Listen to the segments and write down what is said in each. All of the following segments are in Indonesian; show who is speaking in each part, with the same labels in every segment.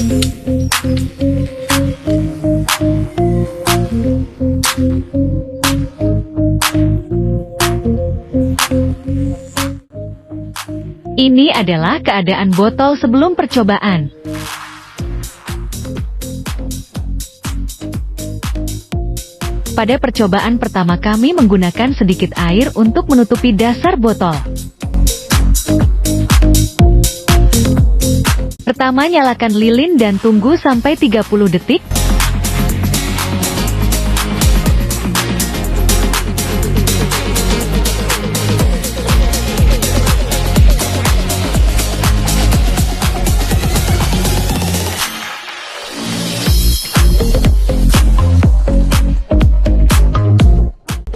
Speaker 1: Ini adalah keadaan botol sebelum percobaan. Pada percobaan pertama kami menggunakan sedikit air untuk menutupi dasar botol. Pertama, nyalakan lilin dan tunggu sampai 30 detik.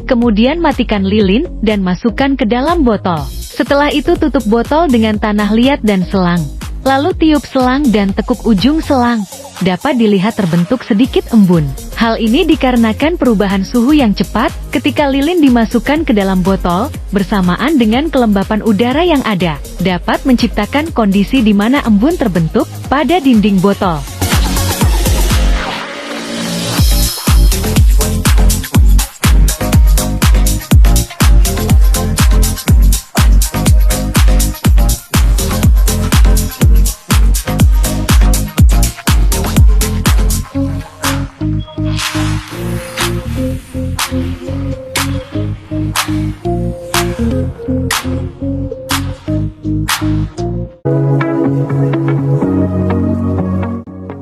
Speaker 1: Kemudian matikan lilin dan masukkan ke dalam botol. Setelah itu tutup botol dengan tanah liat dan selang. Lalu tiup selang dan tekuk ujung selang. Dapat dilihat terbentuk sedikit embun. Hal ini dikarenakan perubahan suhu yang cepat ketika lilin dimasukkan ke dalam botol, bersamaan dengan kelembapan udara yang ada, dapat menciptakan kondisi di mana embun terbentuk pada dinding botol.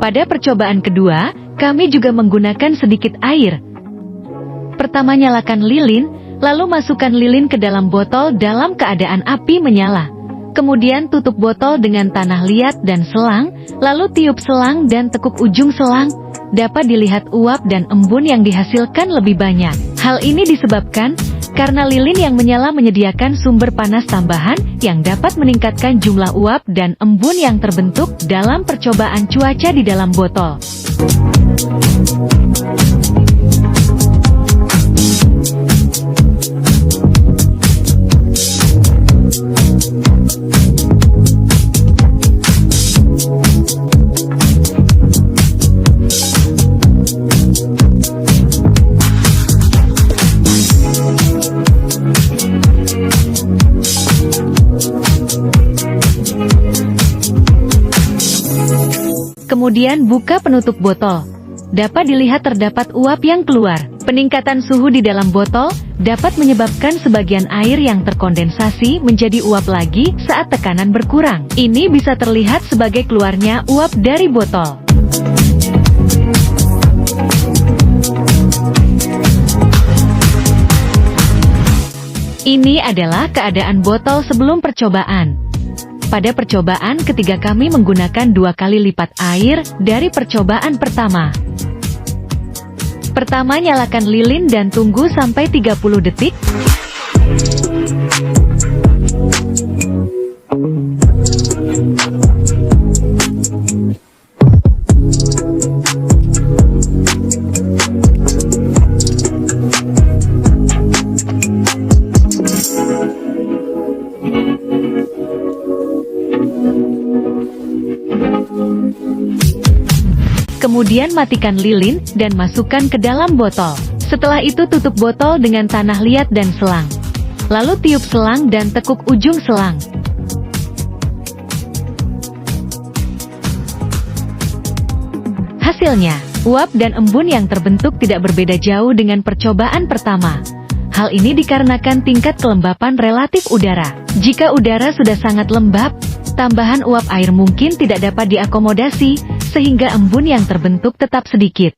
Speaker 1: Pada percobaan kedua, kami juga menggunakan sedikit air. Pertama, nyalakan lilin, lalu masukkan lilin ke dalam botol dalam keadaan api menyala. Kemudian tutup botol dengan tanah liat dan selang, lalu tiup selang dan tekuk ujung selang. Dapat dilihat uap dan embun yang dihasilkan lebih banyak. Hal ini disebabkan karena lilin yang menyala menyediakan sumber panas tambahan yang dapat meningkatkan jumlah uap dan embun yang terbentuk dalam percobaan cuaca di dalam botol. Kemudian buka penutup botol. Dapat dilihat terdapat uap yang keluar. Peningkatan suhu di dalam botol dapat menyebabkan sebagian air yang terkondensasi menjadi uap lagi saat tekanan berkurang. Ini bisa terlihat sebagai keluarnya uap dari botol. Ini adalah keadaan botol sebelum percobaan. Pada percobaan ketiga kami menggunakan 2 kali lipat air dari percobaan pertama. Pertama, nyalakan lilin dan tunggu sampai 30 detik. Kemudian matikan lilin dan masukkan ke dalam botol. Setelah itu tutup botol dengan tanah liat dan selang. Lalu tiup selang dan tekuk ujung selang. Hasilnya, uap dan embun yang terbentuk tidak berbeda jauh dengan percobaan pertama. Hal ini dikarenakan tingkat kelembapan relatif udara. Jika udara sudah sangat lembab, tambahan uap air mungkin tidak dapat diakomodasi, sehingga embun yang terbentuk tetap sedikit.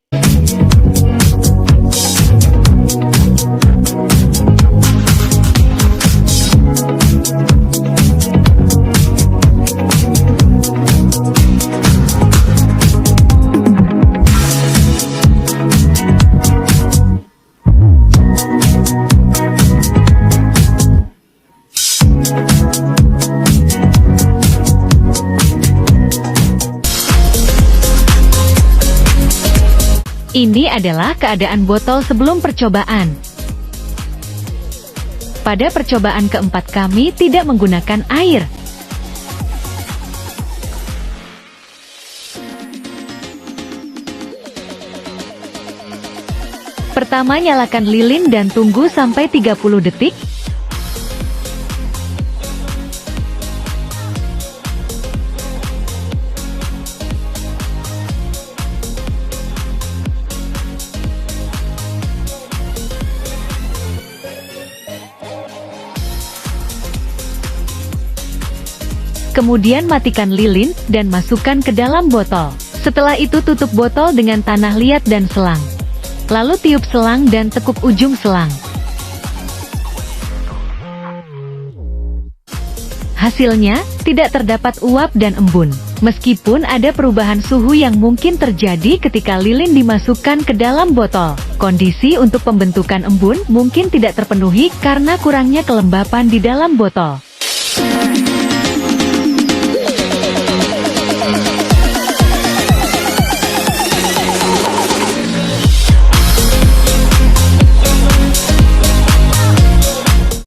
Speaker 1: Ini adalah keadaan botol sebelum percobaan. Pada percobaan keempat kami tidak menggunakan air. Pertama, nyalakan lilin dan tunggu sampai 30 detik. Kemudian matikan lilin, dan masukkan ke dalam botol. Setelah itu tutup botol dengan tanah liat dan selang. Lalu tiup selang dan tekuk ujung selang. Hasilnya, tidak terdapat uap dan embun. Meskipun ada perubahan suhu yang mungkin terjadi ketika lilin dimasukkan ke dalam botol, kondisi untuk pembentukan embun mungkin tidak terpenuhi karena kurangnya kelembapan di dalam botol.